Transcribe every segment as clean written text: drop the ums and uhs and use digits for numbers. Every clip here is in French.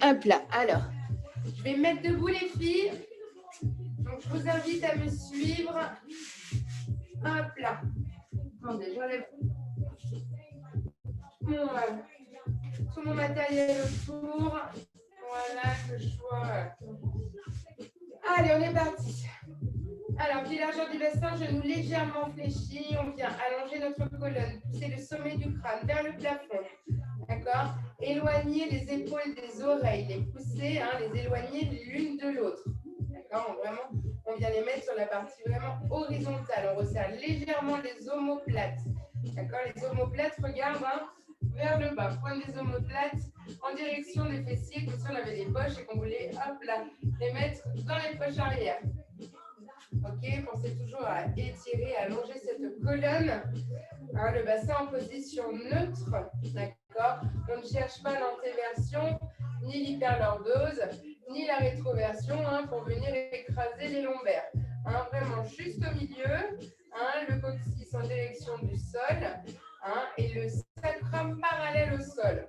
Hop là, alors, je vais me mettre debout les filles. Donc, je vous invite à me suivre. Hop là. Attendez, j'enlève tout mon matériel autour. Voilà, que je sois... Allez, on est parti. Alors, pied largeur du bassin, genoux légèrement fléchis. On vient allonger notre colonne, pousser le sommet du crâne vers le plafond. D'accord? Éloigner les épaules des oreilles, les pousser, les éloigner l'une de l'autre. D'accord? On vient les mettre sur la partie vraiment horizontale. On resserre légèrement les omoplates. D'accord? Les omoplates, regarde vers le bas. Pointe des omoplates en direction des fessiers, comme si on avait des poches et qu'on voulait, hop là, les mettre dans les poches arrière. Ok, pensez toujours à étirer, à allonger cette colonne. Le bassin en position neutre. D'accord. On ne cherche pas l'antéversion, ni l'hyperlordose, ni la rétroversion pour venir écraser les lombaires. Vraiment juste au milieu, le coccyx en direction du sol et le sacrum parallèle au sol.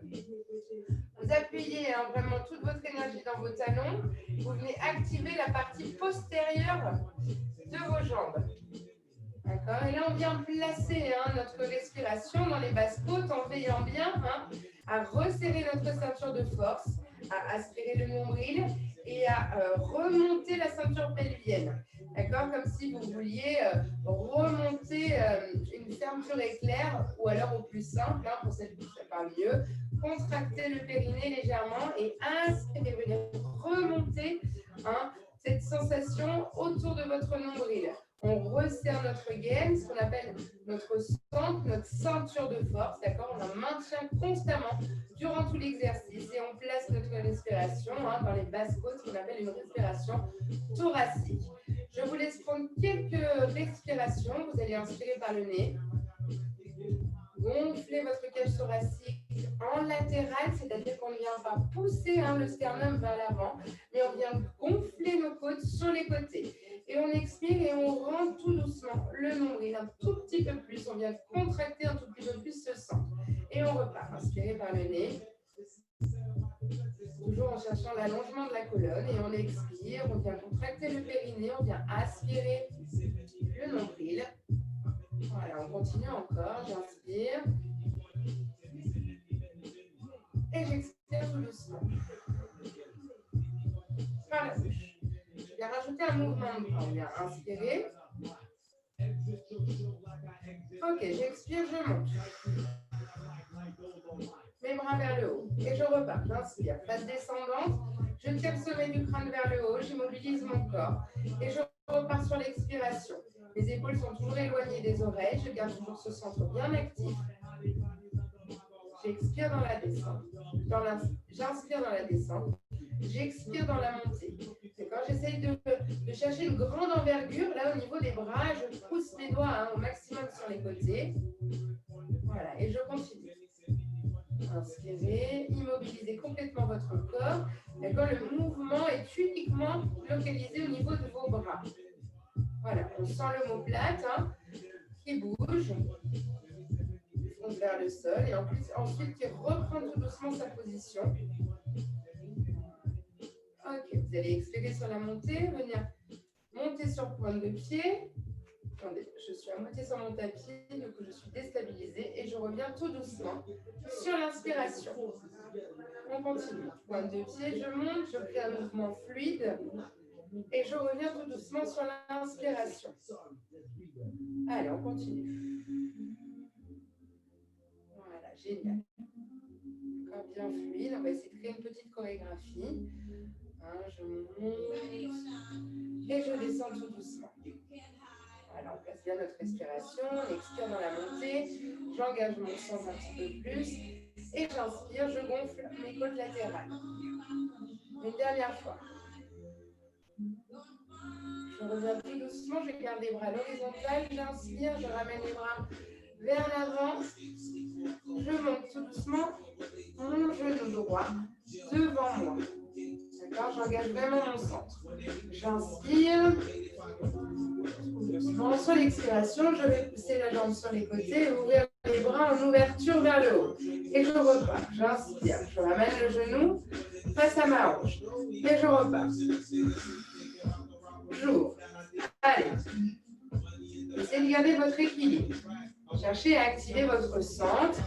Vous appuyez vraiment toute votre énergie dans vos talons. Vous venez activer la partie postérieure de vos jambes. D'accord. Et là, on vient placer notre respiration dans les basses côtes en veillant bien à resserrer notre ceinture de force, à aspirer le nombril et à remonter la ceinture pelvienne. D'accord. Comme si vous vouliez remonter une fermeture éclair ou alors au plus simple, pour celles qui ça parle mieux, contracter le périnée légèrement et inspirer, venir remonter cette sensation autour de votre nombril. On resserre notre gaine, ce qu'on appelle notre centre, notre ceinture de force, d'accord? On la maintient constamment durant tout l'exercice et on place notre respiration dans les basses côtes, ce qu'on appelle une respiration thoracique. Je vous laisse prendre quelques respirations. Vous allez inspirer par le nez. Gonflez votre cage thoracique en latéral, c'est-à-dire qu'on ne vient pas pousser le sternum vers l'avant, mais on vient gonfler nos côtes sur les côtés. Et on expire et on rentre tout doucement le nombril un tout petit peu plus. On vient contracter un tout petit peu plus ce centre. Et on repart. Inspirez par le nez. Toujours en cherchant l'allongement de la colonne. Et on expire. On vient contracter le périnée. On vient aspirer le nombril. Voilà, on continue encore. J'inspire. Et j'expire tout doucement. Par la bouche. Je vais rajouter un mouvement de bras. On vient inspirer. Ok, j'expire, je monte. Mes bras vers le haut. Et je repars. J'inspire. Phase descendante. Je tire le sommet du crâne vers le haut. J'immobilise mon corps. Et je repars sur l'expiration. Les épaules sont toujours éloignées des oreilles. Je garde toujours ce centre bien actif. J'expire dans la descente. J'inspire dans la descente. J'expire dans la montée. D'accord. J'essaye de chercher une grande envergure. Là, au niveau des bras, je pousse mes doigts au maximum sur les côtés. Voilà. Et je continue. Inspirez. Immobilisez complètement votre corps. D'accord. Le mouvement est uniquement localisé au niveau de vos bras. Voilà. On sent l'omoplate qui bouge. Vers le sol et ensuite qui reprend tout doucement sa position. Ok, vous allez expirer sur la montée, venir monter sur pointe de pied. Attendez, je suis à moitié sur mon tapis, donc je suis déstabilisée et je reviens tout doucement sur l'inspiration. On continue. Pointe de pied, je monte, je crée un mouvement fluide et je reviens tout doucement sur l'inspiration. Allez, on continue. Voilà, génial. Encore bien fluide. On va essayer de créer une petite chorégraphie. Je monte et je descends tout doucement. Voilà, on place bien notre respiration. On expire dans la montée. J'engage mon centre un petit peu plus. Et j'inspire, je gonfle mes côtes latérales. Une dernière fois. Je reviens tout doucement. Je garde les bras à l'horizontale. J'inspire, je ramène les bras vers l'avant. Je monte tout doucement mon genou droit devant moi. D'accord, j'engage vraiment mon centre. J'inspire. Sur l'expiration, je vais pousser la jambe sur les côtés et ouvrir les bras en ouverture vers le haut. Et je repars. J'inspire. Je ramène le genou face à ma hanche. Et je repars. J'ouvre. Allez. Essayez de garder votre équilibre. Cherchez à activer votre centre.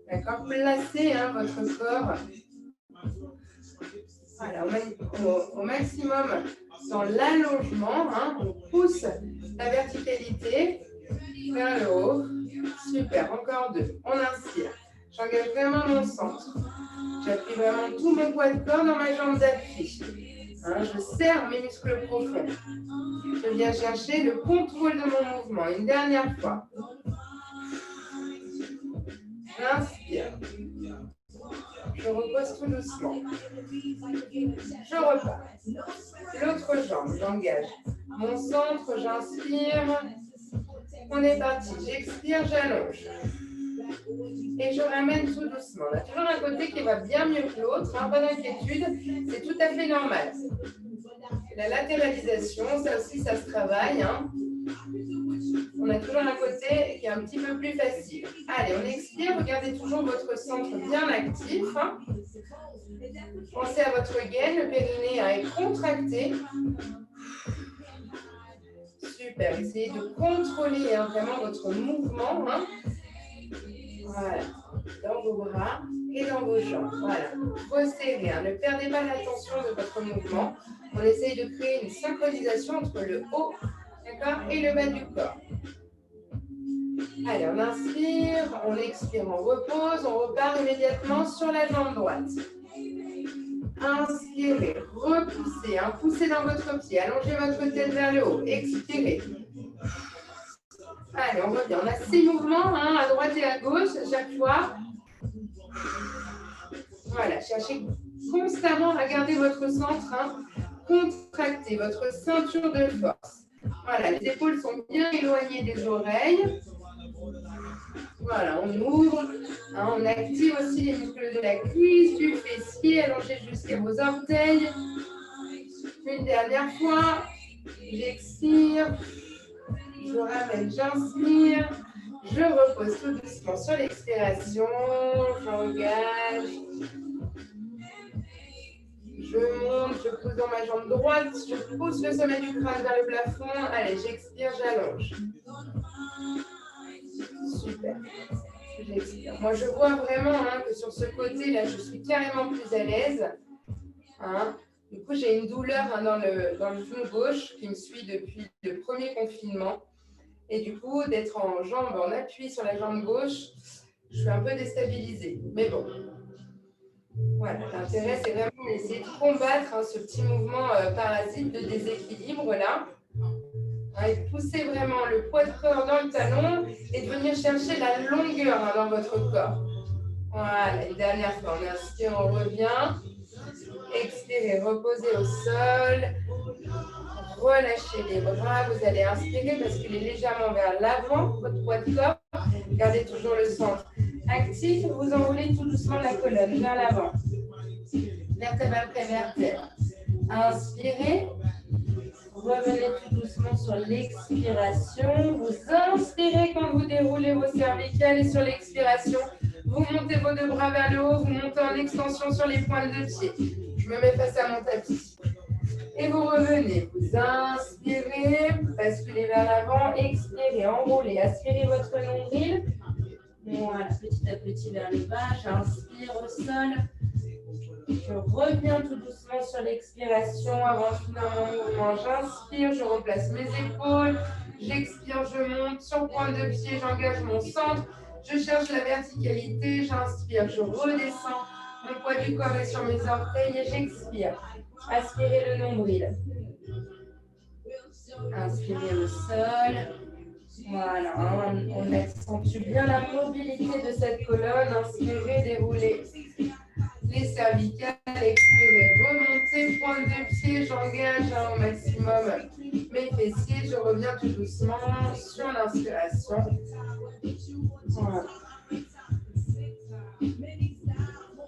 D'accord? Placez votre corps voilà, au maximum dans l'allongement. On pousse la verticalité vers le haut. Super. Encore 2. On inspire. J'engage vraiment mon centre. J'appuie vraiment tout mon poids de corps dans ma jambe d'appui. Je serre mes muscles profonds. Je viens chercher le contrôle de mon mouvement. Une dernière fois. J'inspire. Je repose tout doucement. Je repars. L'autre jambe, j'engage. Mon centre, j'inspire. On est parti. J'expire, j'allonge. Et je ramène tout doucement. On a toujours un côté qui va bien mieux que l'autre. Pas d'inquiétude. C'est tout à fait normal. La latéralisation, ça aussi, ça se travaille. On a toujours un côté qui est un petit peu plus facile. Allez, on expire. Regardez toujours votre centre bien actif. Pensez à votre gaine. Le périnée est contracté. Super. Essayez de contrôler vraiment votre mouvement. Voilà. Dans vos bras et dans vos jambes. Voilà. Resserrez. Ne perdez pas l'attention de votre mouvement. On essaye de créer une synchronisation entre le haut et le bas du corps. Allez, on inspire, on expire, on repose, on repart immédiatement sur la jambe droite. Inspirez, repoussez, poussez dans votre pied, allongez votre tête vers le haut, expirez. Allez, on revient. On a 6 mouvements, à droite et à gauche à chaque fois. Voilà, cherchez constamment à garder votre centre, contracté, votre ceinture de force. Voilà, les épaules sont bien éloignées des oreilles. Voilà, on ouvre, on active aussi les muscles de la cuisse, du fessier, allongé jusqu'à vos orteils. Une dernière fois, j'expire, je ramène, j'inspire, je repose tout doucement sur l'expiration, j'engage. Je monte, je pousse dans ma jambe droite, je pousse le sommet du crâne vers le plafond. Allez, j'expire, j'allonge. Super. J'expire. Moi, je vois vraiment que sur ce côté-là, je suis carrément plus à l'aise. Du coup, j'ai une douleur dans le genou gauche qui me suit depuis le premier confinement. Et du coup, d'être en appui sur la jambe gauche, je suis un peu déstabilisée. Mais bon. Voilà, l'intérêt, c'est vraiment d'essayer de combattre ce petit mouvement parasite de déséquilibre là. Et poussez vraiment le poids de corps dans le talon et de venir chercher la longueur dans votre corps. Voilà, une dernière fois, on inspire, on revient. Expirez, reposez au sol. Relâchez les bras, vous allez inspirer, basculez légèrement vers l'avant, votre poids de corps. Gardez toujours le centre actif, vous enroulez tout doucement la colonne vers l'avant. Vertèbre après vertèbre. Inspirez. Revenez tout doucement sur l'expiration. Vous inspirez quand vous déroulez vos cervicales et sur l'expiration, vous montez vos 2 bras vers le haut, vous montez en extension sur les pointes de pied. Je me mets face à mon tapis. Et vous revenez. Vous inspirez, basculez vers l'avant, expirez, enroulez, aspirez votre nombril. Voilà, petit à petit vers le bas. J'inspire au sol. Je reviens tout doucement sur l'expiration avant de finir mon mouvement. J'inspire, je replace mes épaules. J'expire, je monte. Sur pointe de pied, j'engage mon centre. Je cherche la verticalité. J'inspire, je redescends. Mon poids du corps est sur mes orteils et j'expire. Aspirez le nombril. Inspirez au sol. Voilà, on accentue bien la mobilité de cette colonne. Inspirez, déroulez les cervicales, expirez, remontez, pointe de pied, j'engage au maximum mes fessiers, je reviens tout doucement sur l'inspiration. Voilà.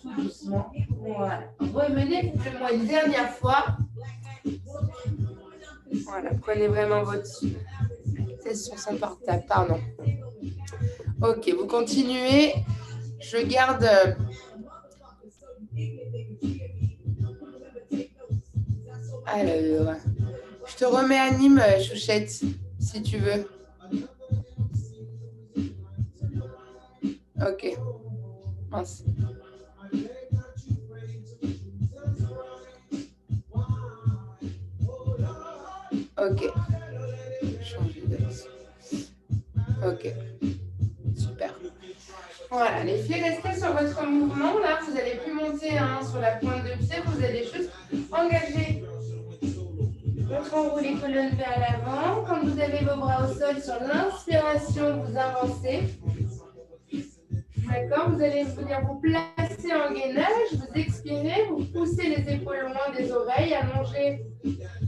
Tout doucement. Voilà. Revenez, faites-moi une dernière fois. Voilà, prenez vraiment votre tête sur son portable, pardon. Ok, vous continuez. Je garde Alors, je te remets à Nîmes, Chouchette, si tu veux. Ok. Mince. Ok. Changer d'axe. Ok. Super. Voilà, les pieds restés sur votre mouvement. Là, vous n'allez plus monter sur la pointe de pied. Vous allez juste engager votre enroulé colonne vers l'avant. Quand vous avez vos bras au sol, sur l'inspiration, vous avancez. D'accord, vous allez venir vous placer en gainage, vous expirez, vous poussez les épaules loin des oreilles, allongez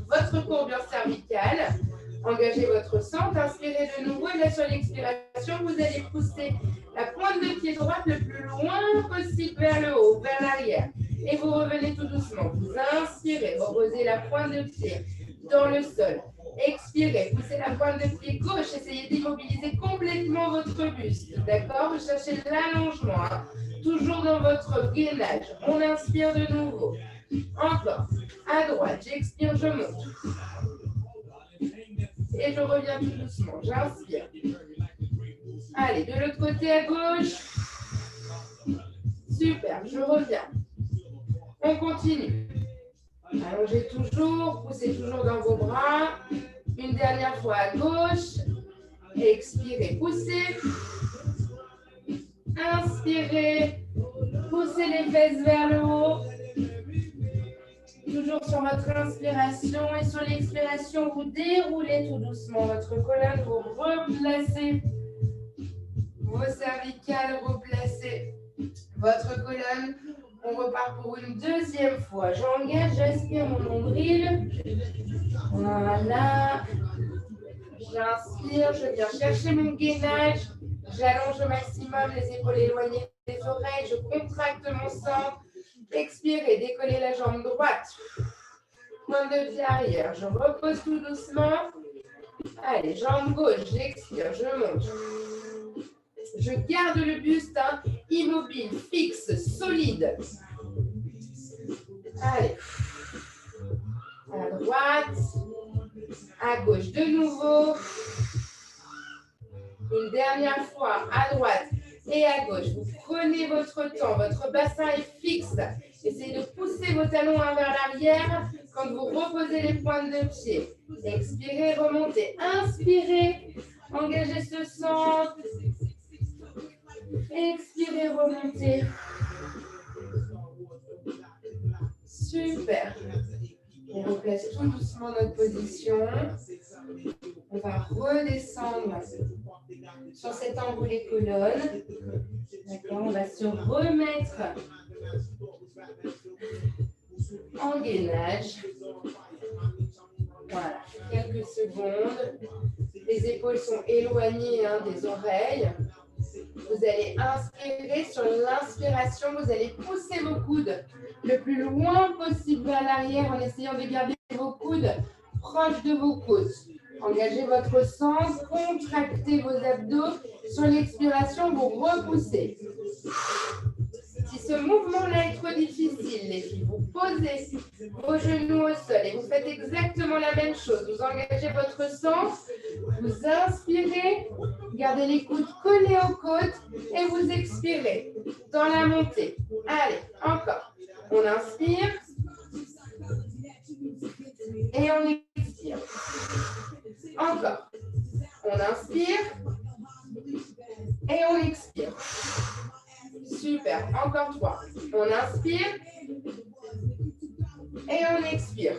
votre courbure cervicale, engagez votre centre, inspirez de nouveau et là sur l'expiration, vous allez pousser la pointe de pied droite le plus loin possible vers le haut, vers l'arrière. Et vous revenez tout doucement, vous inspirez, reposez la pointe de pied dans le sol. Expirez, poussez la pointe de pied gauche, essayez d'immobiliser complètement votre buste, d'accord? Vous cherchez l'allongement, toujours dans votre gainage. On inspire de nouveau. Encore, à droite, j'expire, je monte. Et je reviens tout doucement, j'inspire. Allez, de l'autre côté à gauche. Super, je reviens. On continue. Allongez toujours, poussez toujours dans vos bras. Une dernière fois à gauche. Expirez, poussez. Inspirez. Poussez les fesses vers le haut. Toujours sur votre inspiration et sur l'expiration, vous déroulez tout doucement votre colonne, vous replacez vos cervicales, replacez votre colonne. On repart pour une deuxième fois. J'engage, j'aspire mon nombril. Voilà. J'inspire, je viens chercher mon gainage. J'allonge au maximum les épaules éloignées des oreilles. Je contracte mon centre. Expirez, décollez la jambe droite. Pointe de pied arrière. Je repose tout doucement. Allez, jambe gauche, j'expire, je monte. Je garde le buste immobile, fixe, solide. Allez. À droite. À gauche de nouveau. Une dernière fois, à droite et à gauche. Vous prenez votre temps, votre bassin est fixe. Essayez de pousser vos talons vers l'arrière quand vous reposez les pointes de pied. Expirez, remontez. Inspirez, engagez ce centre. Expirez, remontez. Super. On replace tout doucement notre position. On va redescendre sur cet enroulé colonne. D'accord, on va se remettre en gainage. Voilà, quelques secondes. Les épaules sont éloignées des oreilles. Vous allez inspirer. Sur l'inspiration, vous allez pousser vos coudes le plus loin possible vers l'arrière en essayant de garder vos coudes proches de vos côtes. Engagez votre centre, contractez vos abdos. Sur l'expiration, vous repoussez. Si ce mouvement-là est trop difficile, les filles, vous posez vos genoux au sol et vous faites exactement la même chose. Vous engagez votre centre, vous inspirez, gardez les coudes collés aux côtes et vous expirez dans la montée. Allez, encore. On inspire et on expire. Encore. On inspire et on expire. Super. Encore 3. On inspire et on expire.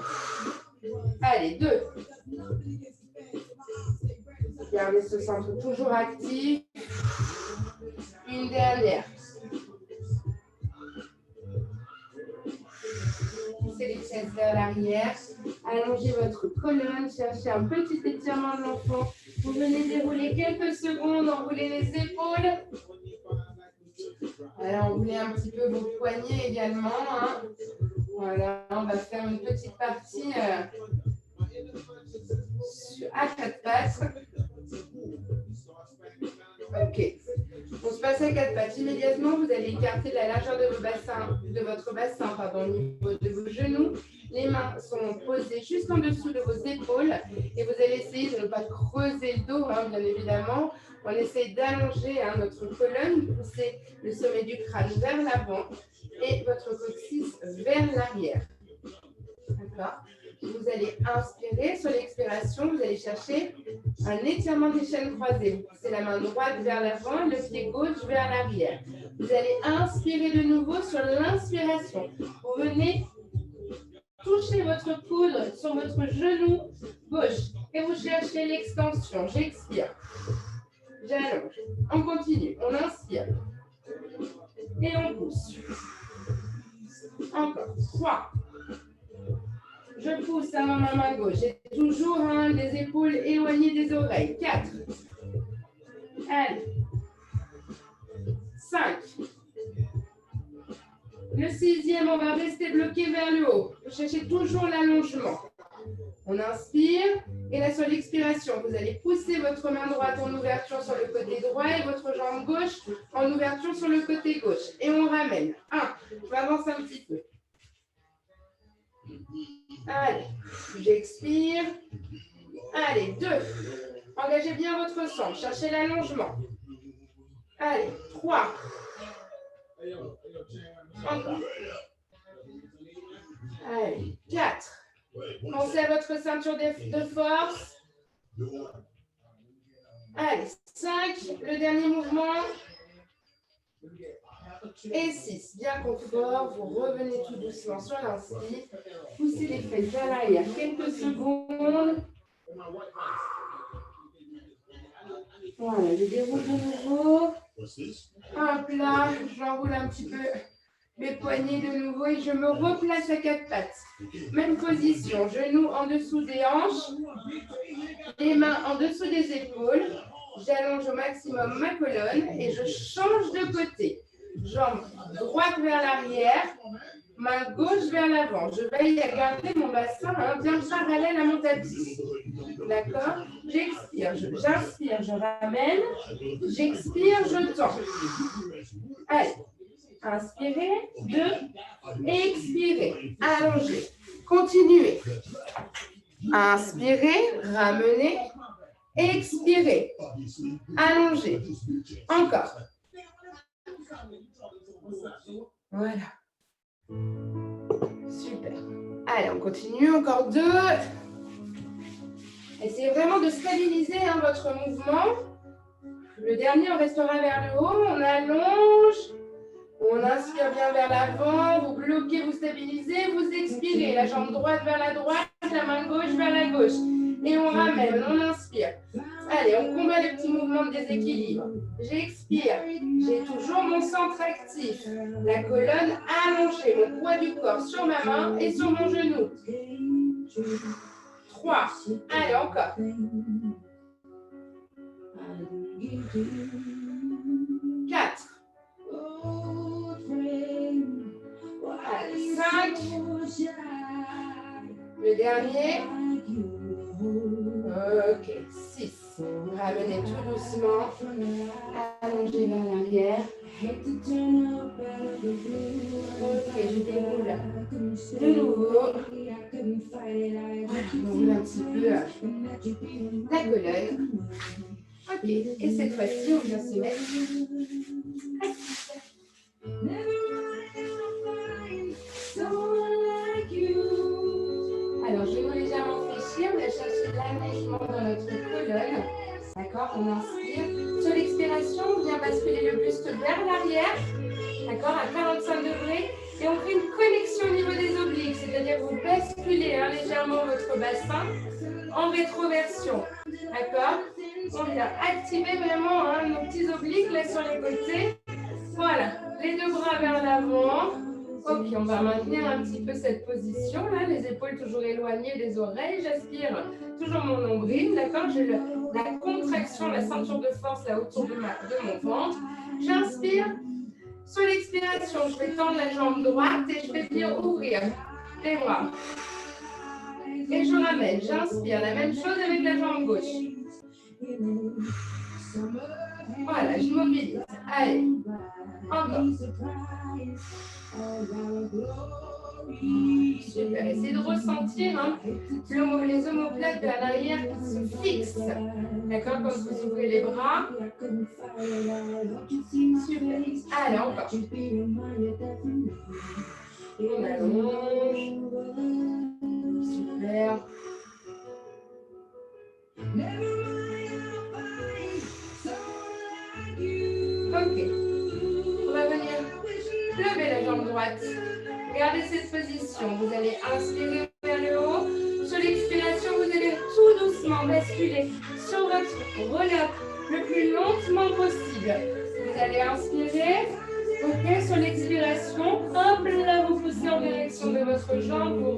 Allez, 2. Gardez ce centre toujours actif. Une dernière. Poussez les fesses vers l'arrière. Allongez votre colonne. Cherchez un petit étirement de l'enfant. Vous venez dérouler quelques secondes. Enroulez les épaules. Voilà, enroulez un petit peu vos poignets également. Voilà, on va faire une petite partie à 4 pattes. Ok. On se passe à 4 pattes. Immédiatement, vous allez écarter la largeur de votre bassin, au niveau de vos genoux. Les mains sont posées juste en dessous de vos épaules et vous allez essayer de ne pas creuser le dos, hein, bien évidemment. On essaye d'allonger notre colonne, pousser le sommet du crâne vers l'avant et votre coccyx vers l'arrière. D'accord? Vous allez inspirer. Sur l'expiration, vous allez chercher un étirement des chaînes croisées. C'est la main droite vers l'avant et le pied gauche vers l'arrière. Vous allez inspirer de nouveau sur l'inspiration. Vous venez toucher votre coude sur votre genou gauche et vous cherchez l'extension. J'expire. J'allonge. On continue. On inspire. Et on pousse. Encore. 3. Je pousse dans ma main gauche. J'ai toujours les épaules éloignées des oreilles. 4. Allez. 5. Le 6e, on va rester bloqué vers le haut. Vous cherchez toujours l'allongement. On inspire. Et là, sur l'expiration, vous allez pousser votre main droite en ouverture sur le côté droit et votre jambe gauche en ouverture sur le côté gauche. Et on ramène. 1. Je vais avancer un petit peu. Allez, j'expire. Allez, 2. Engagez bien votre sang. Cherchez l'allongement. Allez, 3. Encore. Allez, 4. Pensez à votre ceinture de force. Allez, 5. Le dernier mouvement. Et 6. Bien confort. Vous revenez tout doucement sur l'inspire. Poussez les fesses vers l'arrière. Quelques secondes. Voilà, je déroule de nouveau. Hop là, j'enroule un petit peu mes poignets de nouveau et je me replace à 4 pattes. Même position, genoux en dessous des hanches, les mains en dessous des épaules. J'allonge au maximum ma colonne et je change de côté. Jambe droite vers l'arrière, main gauche vers l'avant. Je veille à garder mon bassin bien parallèle à mon tapis. D'accord? J'expire, j'inspire, je ramène. J'expire, je tends. Allez. Inspirez. 2. Expirez. Allongez. Continuez. Inspirez. Ramenez. Expirez. Allongez. Encore. Voilà. Super. Allez, on continue. Encore 2. Essayez vraiment de stabiliser votre mouvement. Le dernier, on restera vers le haut. On allonge. On inspire bien vers l'avant. Vous bloquez, vous stabilisez. Vous expirez. La jambe droite vers la droite. La main gauche vers la gauche. Et on ramène. On inspire. Allez, on combat les petits mouvements de déséquilibre. J'expire. J'ai toujours mon centre actif. La colonne allongée. Mon poids du corps sur ma main et sur mon genou. 3. Allez, encore. 4. Allez, 5. Le dernier. Ok, 6. Ramenez tout doucement. Allongez vers l'arrière. Ok, je déroule de nouveau. On roule un petit peu la colonne. Ok, et cette fois-ci, on vient se mettre assis. Alors, je vais légèrement fléchir. On va chercher l'allègement dans notre colonne. D'accord, on inspire. Sur l'expiration, on vient basculer le buste vers l'arrière. D'accord, à 45 degrés. Et on crée une connexion au niveau des obliques. C'est-à-dire vous basculez légèrement votre bassin en rétroversion. D'accord? On vient activer vraiment nos petits obliques là sur les côtés. Voilà, les 2 bras vers l'avant. Ok, on va maintenir un petit peu cette position là, les épaules toujours éloignées des oreilles. J'aspire toujours mon nombril, d'accord? J'ai la contraction, la ceinture de force là autour de mon ventre. J'inspire. Sur l'expiration, je vais tendre la jambe droite et je vais venir ouvrir les bras. Et je ramène, j'inspire. La même chose avec la jambe gauche. Voilà, je mobilise. Allez, encore. Super. Essayez de ressentir hein, les omoplates vers l'arrière qui se fixent. D'accord, quand vous ouvrez les bras. Super. Allez, encore. On allonge. Super. Ok. On va venir lever la jambe droite. Gardez cette position. Vous allez inspirer vers le haut. Sur l'expiration, vous allez tout doucement basculer sur votre relâche le plus lentement possible. Vous allez inspirer. Ok, sur l'expiration, hop là, vous poussez en direction de votre jambe pour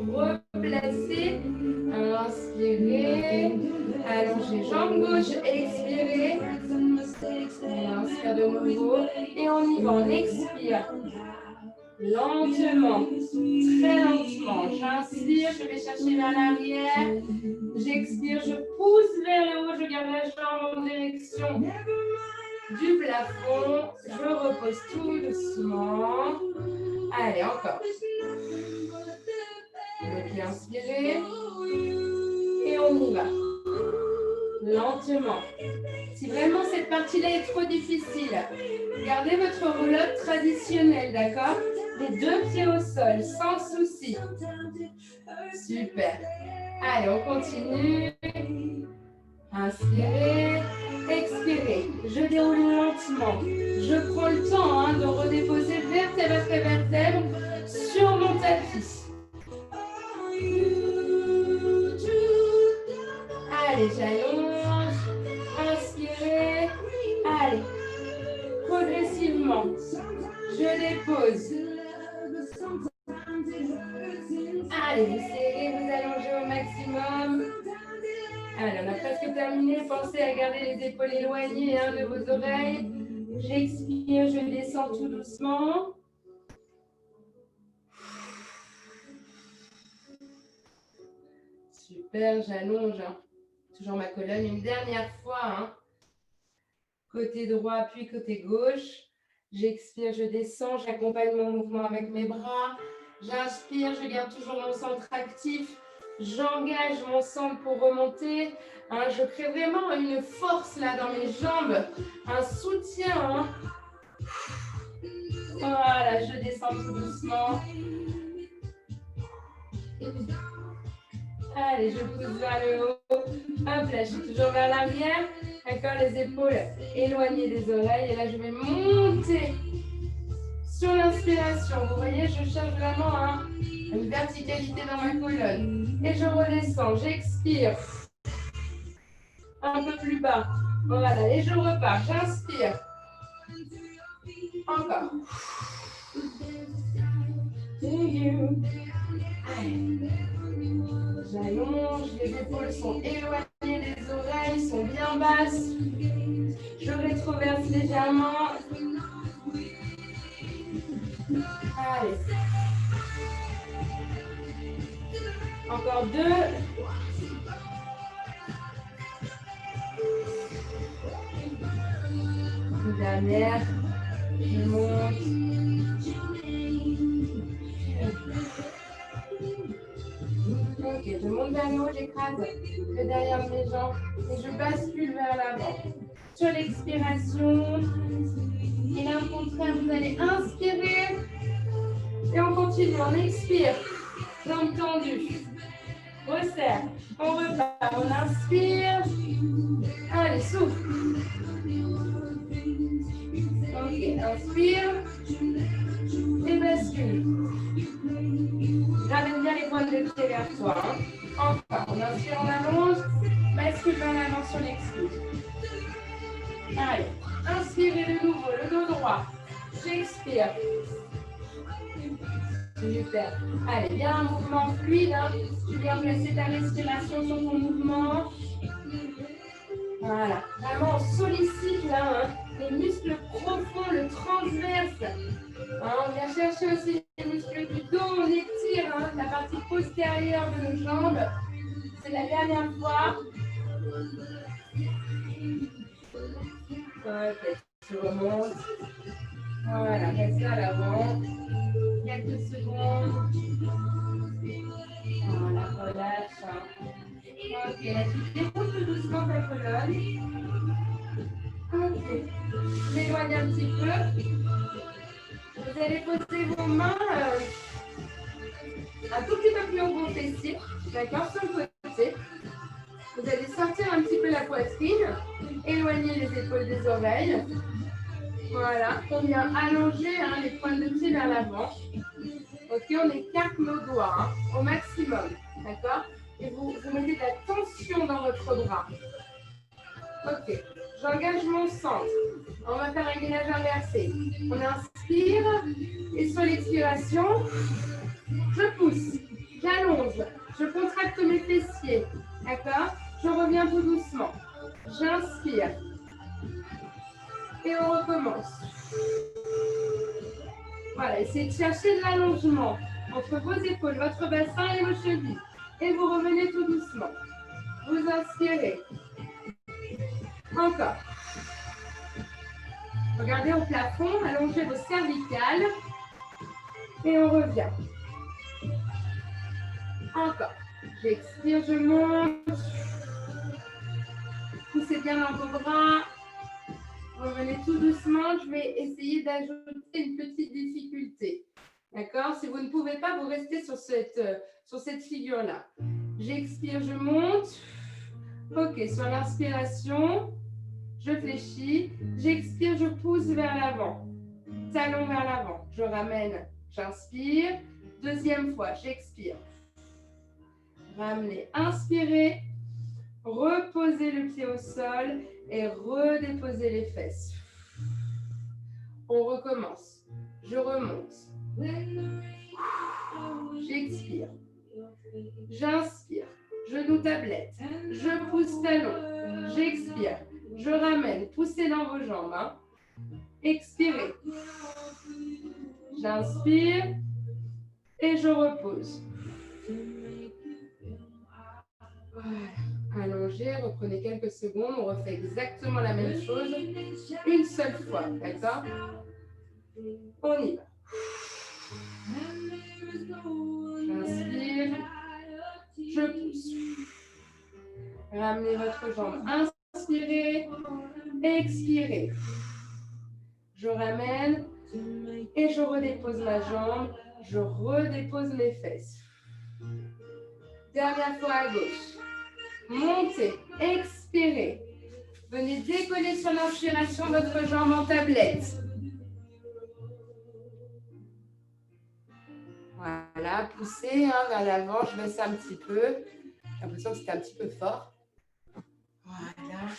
replacer. Inspirez. Allongez jambe gauche, expirez. On inspire de nouveau. Et on y va, on expire. Lentement, très lentement. J'inspire, je vais chercher vers l'arrière. J'expire, je pousse vers le haut, je garde la jambe en direction du plafond. Je repose tout doucement. Allez, encore. Donc, inspirez. Et on y va. Lentement. Si vraiment cette partie-là est trop difficile, gardez votre roll-up traditionnel, d'accord? Les deux pieds au sol, sans souci. Super. Allez, on continue. Inspirez, expirez. Je déroule lentement. Je prends le temps hein, de redéposer vertèbre après vertèbre sur mon tapis. Allez, j'allonge. Inspirez. Allez. Progressivement. Je dépose. Allez, vous serrez, vous allongez au maximum. Allez, on a presque terminé. Pensez à garder les épaules éloignées hein, de vos oreilles. J'expire, je descends tout doucement. Super, j'allonge. Hein. Toujours ma colonne une dernière fois. Hein. Côté droit, puis côté gauche. J'expire, je descends. J'accompagne mon mouvement avec mes bras. J'inspire, je garde toujours mon centre actif. J'engage mon centre pour remonter. Hein, je crée vraiment une force là dans mes jambes. Un soutien. Hein. Voilà, je descends tout doucement. Allez, je pousse vers le haut. Hop là, je suis toujours vers l'arrière. D'accord, les épaules éloignées des oreilles. Et là, je vais monter sur l'inspiration. Vous voyez, je cherche vraiment hein, une verticalité dans ma colonne. Et je redescends, j'expire. Un peu plus bas. Voilà, et je repars. J'inspire. Encore. J'allonge, les épaules sont éloignées des oreilles, sont bien basses. Je rétroverse légèrement. Allez. Encore 2. Une dernière. Je monte. Ok, je monte vers le haut, j'écrase le derrière mes jambes et je bascule vers l'avant. Sur l'expiration, et là au contraire, vous allez inspirer et on continue, on expire, jambes tendues, resserre, on repart, on inspire, allez, souffle. Ok, inspire et bascule. Ramène bien les pointes de pied vers toi. Hein. Encore, on inspire, on allonge, bascule vers l'avant sur l'expire. Allez, inspirez de nouveau, le dos droit. J'expire. Super. Allez, bien un mouvement fluide. Hein. Tu viens placer ta respiration sur ton mouvement. Voilà. Vraiment, on sollicite là, hein, les muscles profonds, le transverse. Hein, on vient chercher aussi les muscles du dos. On étire hein, la partie postérieure de nos jambes. C'est la dernière fois. Ok, je remonte. Voilà, reste à l'avant. Quelques secondes. Ok, là, tu déroutes tout doucement ta colonne. Ok. Je m'éloigne un petit peu. Vous allez poser vos mains un tout petit peu plus haut que vos fessiers. D'accord, sur le côté. Vous allez sortir un petit peu la poitrine. Éloigner les épaules des oreilles. Voilà. On vient allonger les pointes de pied vers l'avant. Ok, on écarte nos doigts au maximum. D'accord? Et vous mettez de la tension dans votre bras. Ok, j'engage mon centre. On va faire un gainage inversé. On inspire et sur l'expiration, je pousse, j'allonge, je contracte mes fessiers. D'accord? Je reviens tout doucement. J'inspire. Et on recommence. Voilà, essayez de chercher de l'allongement entre vos épaules, votre bassin et vos chevilles. Et vous revenez tout doucement. Vous inspirez. Encore. Regardez au plafond, allongez vos cervicales. Et on revient. Encore. J'expire, je monte. Poussez bien dans vos bras. Revenez tout doucement. Je vais essayer d'ajouter une petite difficulté. D'accord? Si vous ne pouvez pas, vous restez sur cette figure-là. J'expire, je monte. Ok, sur l'inspiration, je fléchis. J'expire, je pousse vers l'avant. Talon vers l'avant. Je ramène, j'inspire. Deuxième fois, j'expire. Ramenez, inspirez. Reposez le pied au sol et redéposez les fesses. On recommence. Je remonte. J'expire. J'inspire. Genou tablette. Je pousse talon. J'expire. Je ramène. Poussez dans vos jambes. Expirez. J'inspire. Et je repose. Voilà. Allongez. Reprenez quelques secondes. On refait exactement la même chose. Une seule fois. D'accord? On y va. J'inspire. Je pousse. Ramenez votre jambe. Inspirez. Expirez. Je ramène. Et je redépose ma jambe. Je redépose mes fesses. Dernière fois à gauche. Montez. Expirez. Venez décoller sur l'inspiration votre jambe en tablette. Voilà, poussez vers l'avant. Je baisse un petit peu. J'ai l'impression que c'était un petit peu fort. Voilà.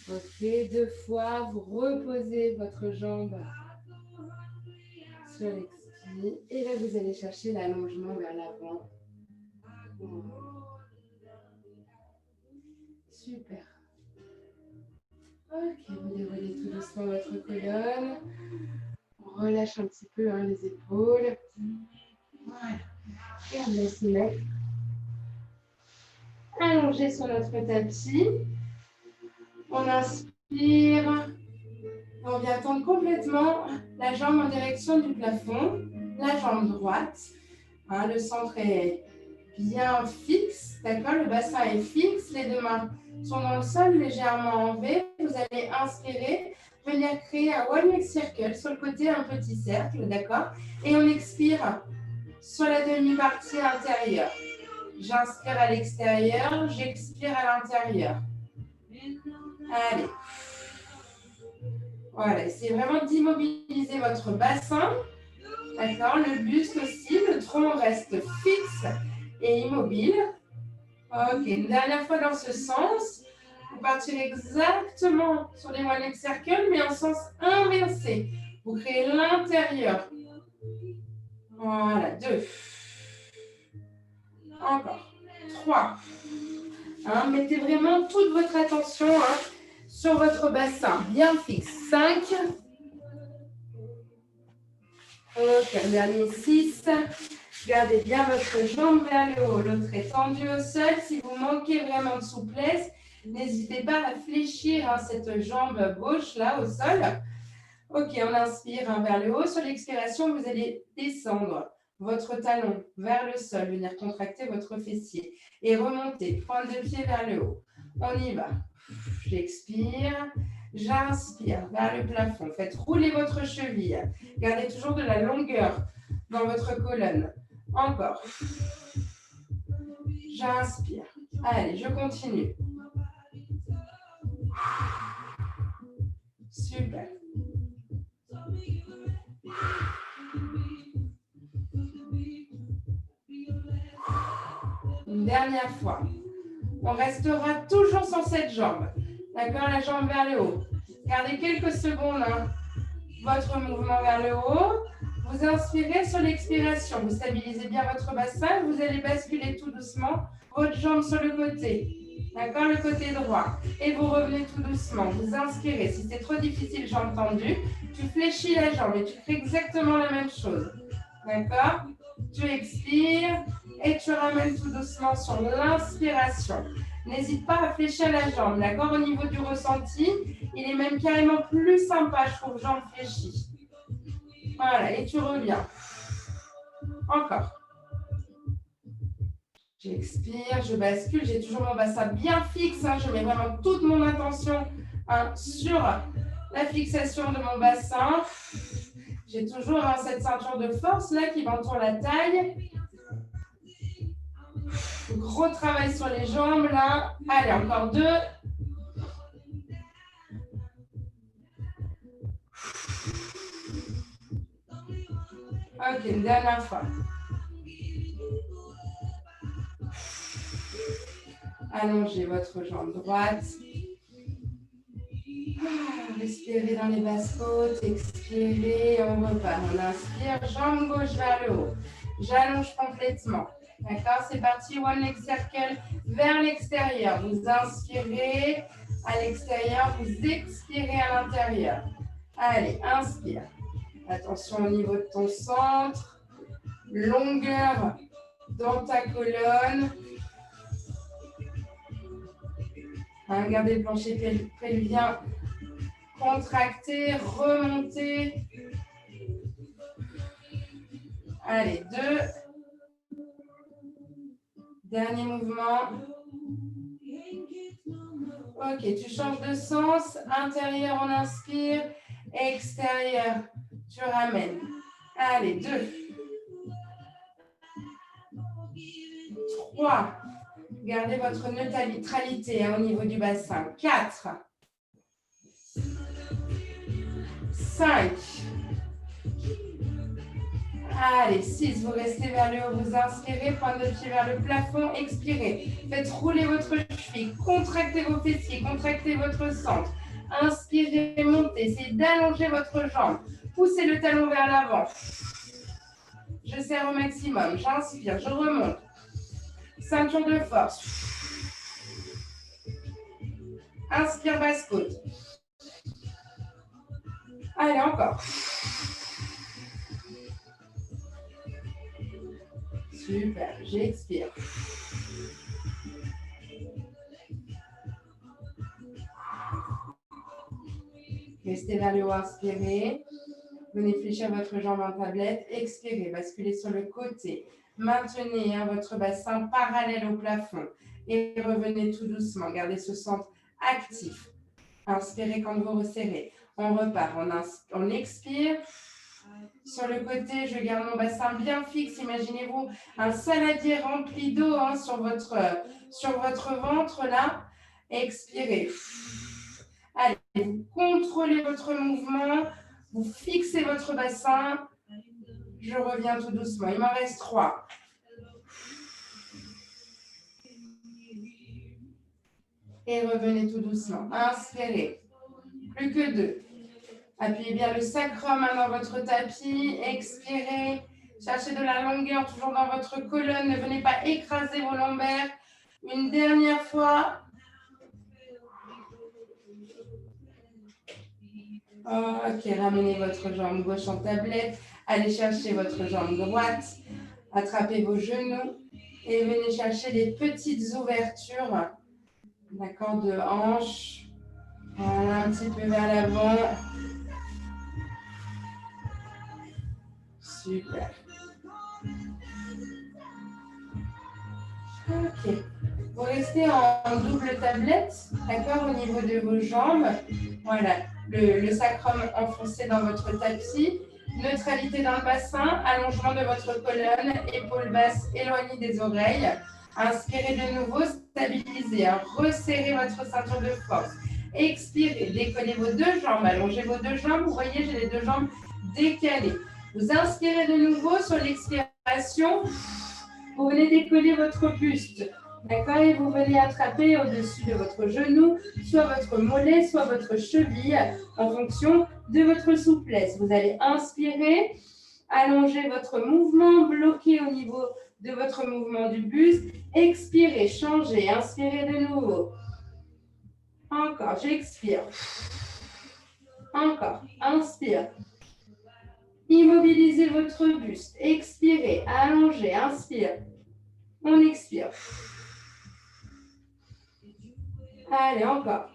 Ok, 2 fois. Vous reposez votre jambe sur l'expire. Et là, vous allez chercher l'allongement vers l'avant. Super. Ok, vous déroulez tout doucement votre colonne. On relâche un petit peu les épaules. Voilà. Et on laisse se mettre allongé sur notre tapis. On inspire. On vient tendre complètement la jambe en direction du plafond. La jambe droite. Le centre est bien fixe. D'accord? Le bassin est fixe. Les deux mains sont dans le sol, légèrement en V. Vous allez inspirer. Venir créer un one leg circle sur le côté, un petit cercle. D'accord? Et on expire sur la demi-partie intérieure. J'inspire à l'extérieur, j'expire à l'intérieur. Allez. Voilà, essayez vraiment d'immobiliser votre bassin. D'accord, le buste aussi, le tronc reste fixe et immobile. Ok, une dernière fois dans ce sens. Vous partirez exactement sur les one leg circle, mais en sens inversé. Vous créez l'intérieur. Voilà, 2. Encore. 3. Mettez vraiment toute votre attention sur votre bassin, bien fixe. 5. Ok, un dernier 6. Gardez bien votre jambe vers le haut. L'autre est tendue au sol. Si vous manquez vraiment de souplesse, n'hésitez pas à fléchir cette jambe gauche là au sol. Ok, on inspire vers le haut. Sur l'expiration, vous allez descendre votre talon vers le sol, venir contracter votre fessier et remonter, pointe de pied vers le haut. On y va. J'expire, j'inspire vers le plafond. Faites rouler votre cheville. Gardez toujours de la longueur dans votre colonne. Encore. J'inspire. Allez, je continue. Super. Une dernière fois. On restera toujours sur cette jambe. D'accord, la jambe vers le haut. Gardez quelques secondes votre mouvement vers le haut. Vous inspirez sur l'expiration. Vous stabilisez bien votre bassin. Vous allez basculer tout doucement votre jambe sur le côté. D'accord, le côté droit. Et vous revenez tout doucement. Vous inspirez. Si c'est trop difficile, jambe tendue, tu fléchis la jambe et tu fais exactement la même chose. D'accord? Tu expires et tu ramènes tout doucement sur l'inspiration. N'hésite pas à fléchir la jambe. D'accord? Au niveau du ressenti, il est même carrément plus sympa, je trouve, jambe fléchie. Voilà, et tu reviens. Encore. J'expire, je bascule, j'ai toujours mon bassin bien fixe. Je mets vraiment toute mon attention sur la fixation de mon bassin. J'ai toujours cette ceinture de force là qui m'entoure la taille. Gros travail sur les jambes là. Allez, encore 2. Ok, une dernière fois. Allongez votre jambe droite. Respirez dans les basses côtes, expirez, on repart. On inspire, jambe gauche vers le haut. J'allonge complètement. D'accord, c'est parti. One leg circle vers l'extérieur. Vous inspirez à l'extérieur, vous expirez à l'intérieur. Allez, inspire. Attention au niveau de ton centre. Longueur dans ta colonne. Gardez le plancher pelvien contracté, remonté. Allez, 2. Dernier mouvement. Ok, tu changes de sens. Intérieur, on inspire. Extérieur, tu ramènes. Allez, 2. 3. Gardez votre neutralité au niveau du bassin. 4. 5. Allez, 6. Vous restez vers le haut. Vous inspirez, pointe de pied vers le plafond. Expirez. Faites rouler votre cheville. Contractez vos fessiers. Contractez votre centre. Inspirez, montez. Essayez d'allonger votre jambe. Poussez le talon vers l'avant. Je serre au maximum. J'inspire. Je remonte. Ceinture de force. Inspire, basse côte. Allez, encore. Super, j'expire. Restez vers le haut, inspirez. Venez fléchir votre jambe en tablette. Expirez, basculez sur le côté. Maintenez votre bassin parallèle au plafond. Et revenez tout doucement. Gardez ce centre actif. Inspirez quand vous resserrez. On repart. On expire. Sur le côté, je garde mon bassin bien fixe. Imaginez-vous un saladier rempli d'eau sur votre ventre là. Expirez. Allez, vous contrôlez votre mouvement. Vous fixez votre bassin. Je reviens tout doucement. Il m'en reste 3. Et revenez tout doucement. Inspirez. Plus que 2. Appuyez bien le sacrum dans votre tapis. Expirez. Cherchez de la longueur toujours dans votre colonne. Ne venez pas écraser vos lombaires. Une dernière fois. Ok, ramenez votre jambe gauche en tablette. Allez chercher votre jambe droite. Attrapez vos genoux. Et venez chercher les petites ouvertures. D'accord, de hanches. Voilà, un petit peu vers l'avant. Super. Ok. Vous restez en double tablette, d'accord, au niveau de vos jambes. Voilà, le sacrum enfoncé dans votre tapis. Neutralité dans le bassin, allongement de votre colonne, épaules basses éloignées des oreilles. Inspirez de nouveau, stabilisez, hein. Resserrez votre ceinture de force. Expirez, décollez vos deux jambes, allongez vos deux jambes. Vous voyez, j'ai les deux jambes décalées. Vous inspirez de nouveau sur l'expiration. Vous venez décoller votre buste. D'accord? Et vous venez attraper au-dessus de votre genou, soit votre mollet, soit votre cheville, en fonction de votre souplesse. Vous allez inspirer, allonger votre mouvement, bloquer au niveau de votre mouvement du buste. Expirez, changez, inspirez de nouveau. Encore, j'expire. Encore, inspire. Immobilisez votre buste. Expirez, allongez, inspire. On expire. Allez, encore.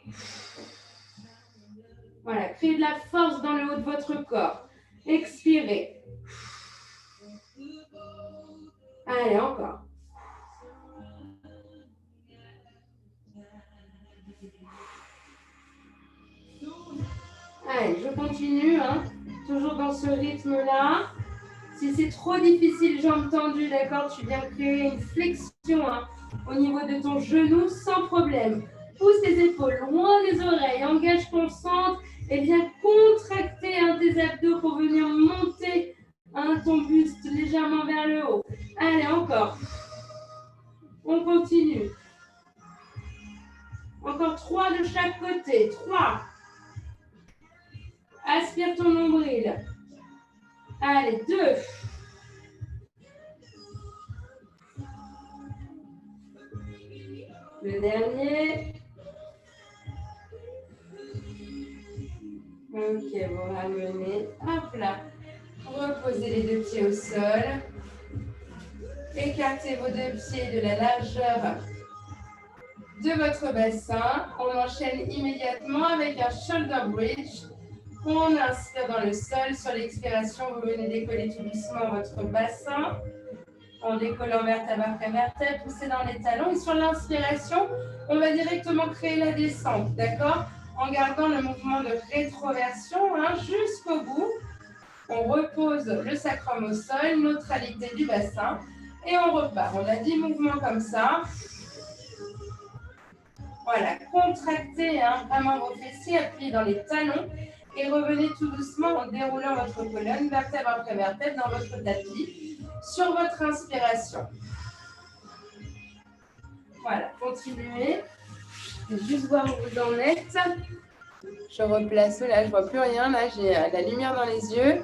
Voilà, créez de la force dans le haut de votre corps. Expirez. Allez, encore. Allez, je continue, hein. Toujours dans ce rythme-là. Si c'est trop difficile, jambes tendues, d'accord, tu viens créer une flexion, hein, au niveau de ton genou sans problème. Pousse tes épaules loin des oreilles, engage ton centre et viens contracter, hein, tes abdos pour venir monter, hein, ton buste légèrement vers le haut. Allez, encore. On continue. Encore 3 de chaque côté. 3. Aspire ton nombril. Allez, 2. Le dernier. Ok, vous ramenez. Hop là. Reposez les deux pieds au sol. Écartez vos deux pieds de la largeur de votre bassin. On enchaîne immédiatement avec un shoulder bridge. On inspire dans le sol. Sur l'expiration, vous venez décoller tout doucement votre bassin. En décollant vertèbre après vertèbre, poussez dans les talons. Et sur l'inspiration, on va directement créer la descente, d'accord? En gardant le mouvement de rétroversion, hein, jusqu'au bout. On repose le sacrum au sol, neutralité du bassin. Et on repart. On a 10 mouvements comme ça. Voilà, contractez, hein, vraiment vos fessiers, appuyez dans les talons. Et revenez tout doucement en déroulant votre colonne, vertèbre après vertèbre, dans votre tapis, sur votre inspiration. Voilà, continuez. Je vais juste voir où vous en êtes. Je replace là, je ne vois plus rien. Là, j'ai la lumière dans les yeux.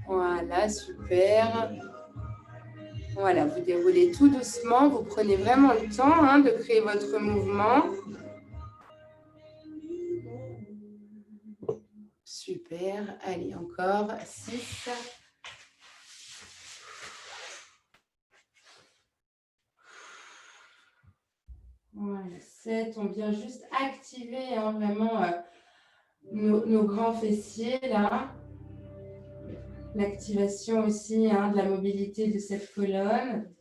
Voilà, super. Voilà, vous déroulez tout doucement. Vous prenez vraiment le temps, hein, de créer votre mouvement. Super. Allez, encore 6. Voilà, 7. On vient juste activer, hein, vraiment nos grands fessiers là. L'activation aussi, hein, de la mobilité de cette colonne.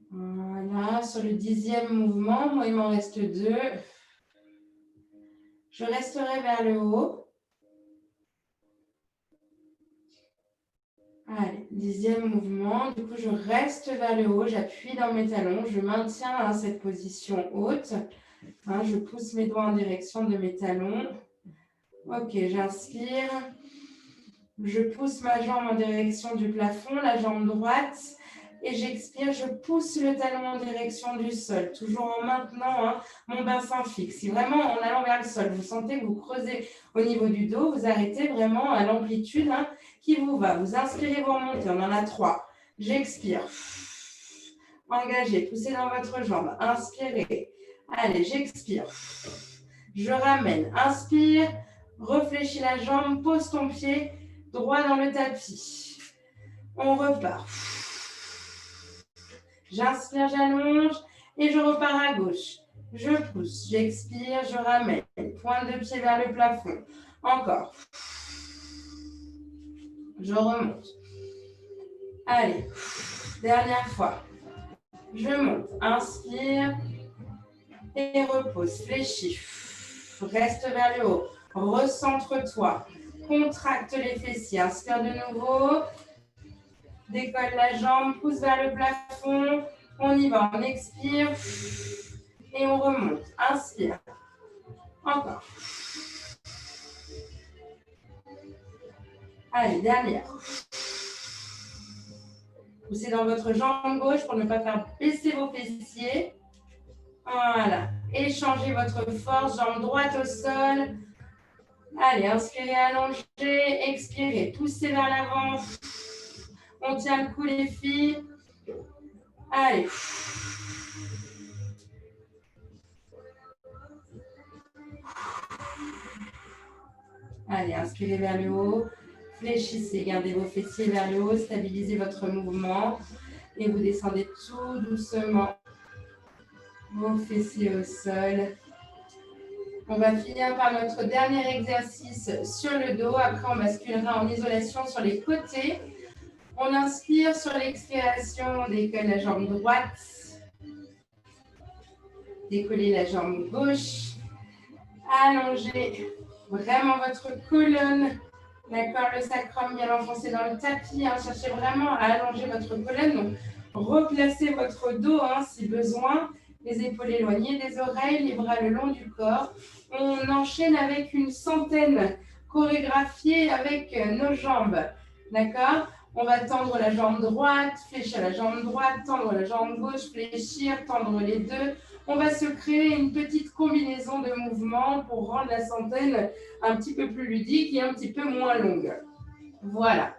Voilà, sur le 10e mouvement, moi il m'en reste 2. Je resterai vers le haut. Allez, 10e mouvement. Du coup, je reste vers le haut, j'appuie dans mes talons, je maintiens, hein, cette position haute. Hein, je pousse mes doigts en direction de mes talons. Ok, j'inspire. Je pousse ma jambe en direction du plafond, la jambe droite. Et j'expire, je pousse le talon en direction du sol, toujours en maintenant, hein, mon bassin fixe. Si vraiment en allant vers le sol, vous sentez que vous creusez au niveau du dos, vous arrêtez vraiment à l'amplitude, hein, qui vous va. Vous inspirez, vous remontez, on en a 3. J'expire. Engagez, poussez dans votre jambe. Inspirez. Allez, j'expire. Je ramène. Inspire. Réfléchis la jambe. Pose ton pied droit dans le tapis. On repart. J'inspire, j'allonge et je repars à gauche. Je pousse, j'expire, je ramène. Pointe de pied vers le plafond. Encore. Je remonte. Allez, dernière fois. Je monte, inspire et repose, fléchis. Reste vers le haut, recentre-toi, contracte les fessiers, inspire de nouveau, décolle la jambe, pousse vers le plafond, on y va, on expire et on remonte, inspire, encore. Allez, dernière. Poussez dans votre jambe gauche pour ne pas faire baisser vos fessiers. Voilà. Échangez votre force, jambe droite au sol. Allez, inspirez, allongez, expirez, poussez vers l'avant. On tient le cou les filles. Allez. Allez, inspirez vers le haut. Fléchissez, gardez vos fessiers vers le haut, stabilisez votre mouvement. Et vous descendez tout doucement vos fessiers au sol. On va finir par notre dernier exercice sur le dos. Après, on basculera en isolation sur les côtés. On inspire sur l'expiration, on décolle la jambe droite. Décollez la jambe gauche. Allongez vraiment votre colonne. D'accord, le sacrum bien enfoncé dans le tapis. Cherchez vraiment à allonger votre colonne. Donc, replacez votre dos si besoin. Les épaules éloignées des oreilles, les bras le long du corps. On enchaîne avec une centaine chorégraphiée avec nos jambes. D'accord? On va tendre la jambe droite, fléchir la jambe droite, tendre la jambe gauche, fléchir, tendre les deux. On va se créer une petite combinaison de mouvements pour rendre la centaine un petit peu plus ludique et un petit peu moins longue. Voilà.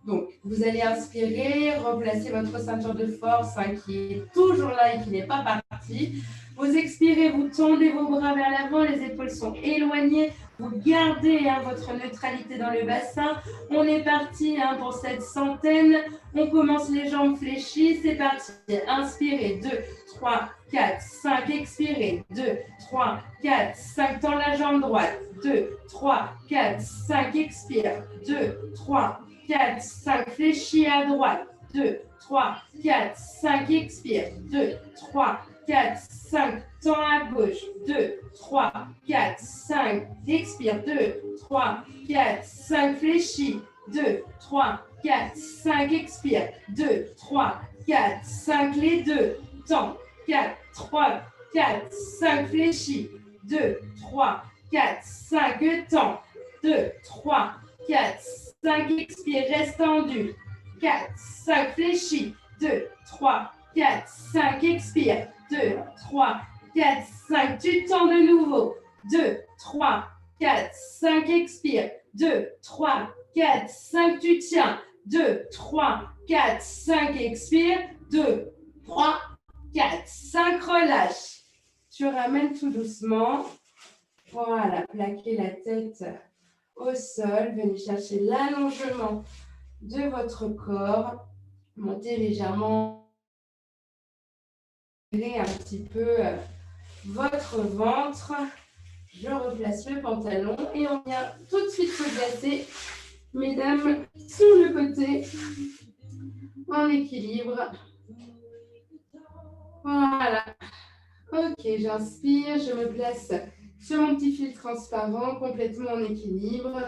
Donc, vous allez inspirer, replacer votre ceinture de force qui est toujours là et qui n'est pas partie. Vous expirez, vous tendez vos bras vers l'avant, les épaules sont éloignées. Vous gardez votre neutralité dans le bassin. On est parti pour cette centaine. On commence les jambes fléchies. C'est parti. Inspirez. 2, 3, 4, 5. Expirez. 2, 3, 4, 5. Tends la jambe droite. 2, 3, 4, 5. Expire. 2, 3, 4, 5. Fléchis à droite. 2, 3, 4, 5. Expire. 2, 3, 4, 5. Tends à gauche. 2, 3, 4, 5. Expire. 2, 3, 4, 5. Fléchis. 2, 3, 4, 5. Expire. 2, 3, 4, 5. Les deux. Tends. 4, 3, 4, 5. Fléchis. 2, 3, 4, 5. Tends. 2, 3, 4, 5. Expire. Reste tendu. 4, 5. Fléchis. 2, 3, 4, 5. Expire. 2, 3, 4, 5. Tu tends de nouveau. 2, 3, 4, 5. Expire. 2, 3, 4, 5. Tu tiens. 2, 3, 4, 5. Expire. 2, 3, 4, 5. Relâche. Tu ramènes tout doucement. Voilà. Plaquez la tête au sol. Venez chercher l'allongement de votre corps. Montez légèrement un petit peu votre ventre. Je replace le pantalon et on vient tout de suite se placer, mesdames, sur le côté, en équilibre. Voilà. Ok, j'inspire, je me place sur mon petit fil transparent, complètement en équilibre.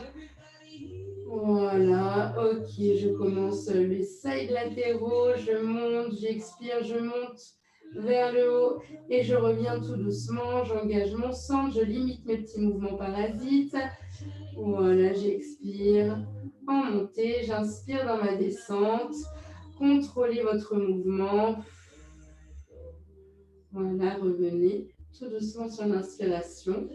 Voilà, ok, je commence les side latéraux, je monte, j'expire, je monte vers le haut et je reviens tout doucement, j'engage mon centre, je limite mes petits mouvements parasites. Voilà, j'expire en montée, j'inspire dans ma descente, contrôlez votre mouvement. Voilà, revenez tout doucement sur l'inspiration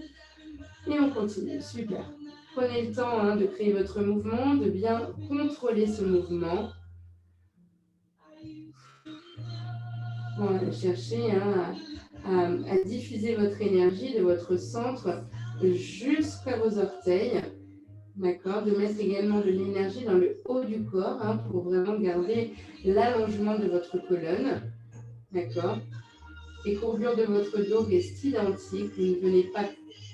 et on continue, super. Prenez le temps de créer votre mouvement, de bien contrôler ce mouvement. Voilà, cherchez à diffuser votre énergie de votre centre jusqu'à vos orteils. D'accord, de mettre également de l'énergie dans le haut du corps pour vraiment garder l'allongement de votre colonne. D'accord. Les courbures de votre dos restent identiques. Vous ne venez pas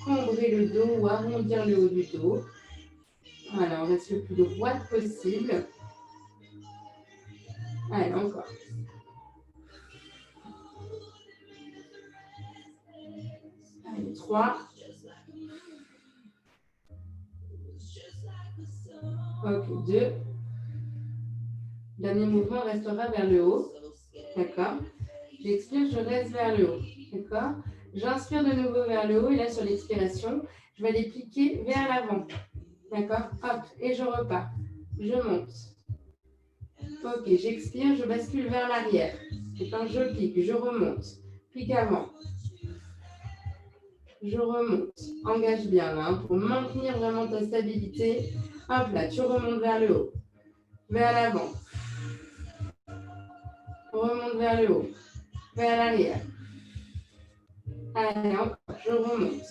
cambrer le dos ou arrondir le haut du dos. Voilà, on reste le plus droite possible. Allez, encore. Allez, 3. Ok, 2. Dernier mouvement restera vers le haut. D'accord. J'expire, je reste vers le haut. D'accord. J'inspire de nouveau vers le haut et là, sur l'expiration, je vais les pliquer vers l'avant. D'accord. Hop, et je repars. Je monte. Ok, j'expire, je bascule vers l'arrière. Et quand je pique, je remonte. Pique avant. Je remonte. Engage bien là, pour maintenir vraiment ta stabilité. Hop là, tu remontes vers le haut. Vers l'avant. Remonte vers le haut. Vers l'arrière. Allez, encore. Je remonte.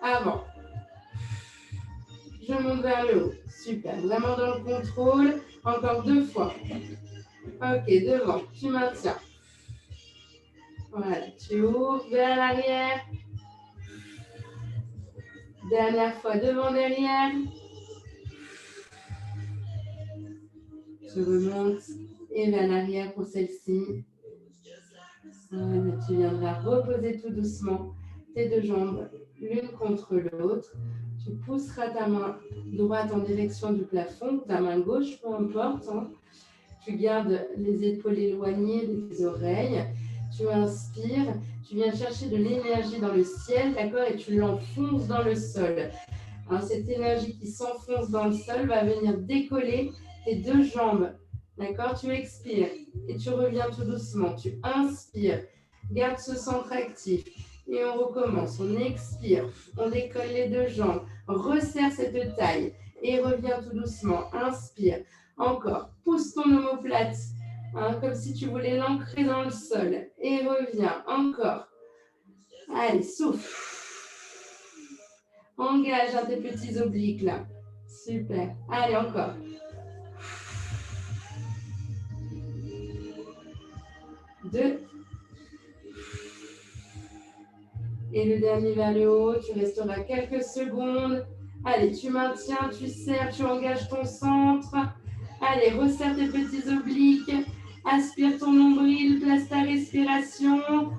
Avant. Je monte vers le haut. Super. Vraiment dans le contrôle. Encore 2 fois. Ok, devant. Tu maintiens. Voilà. Tu ouvres vers l'arrière. Dernière fois, devant, derrière. Tu remontes et vers l'arrière pour celle-ci. Voilà, tu viendras reposer tout doucement tes 2 jambes l'une contre l'autre. Tu pousseras ta main droite en direction du plafond, ta main gauche, peu importe. Hein. Tu gardes les épaules éloignées de tes oreilles. Tu inspires, tu viens chercher de l'énergie dans le ciel, d'accord, et tu l'enfonces dans le sol. Alors, cette énergie qui s'enfonce dans le sol va venir décoller tes 2 jambes. D'accord? Tu expires et tu reviens tout doucement. Tu inspires, garde ce centre actif et on recommence. On expire, on décolle les 2 jambes, resserre cette taille et reviens tout doucement. Inspire, encore, pousse ton omoplate comme si tu voulais l'ancrer dans le sol et reviens, encore. Allez, souffle. Engage tes petits obliques là. Super. Allez, encore. Deux. Et le dernier vers le haut. Tu resteras quelques secondes. Allez, tu maintiens, tu serres, tu engages ton centre. Allez, resserre tes petits obliques. Aspire ton nombril, place ta respiration.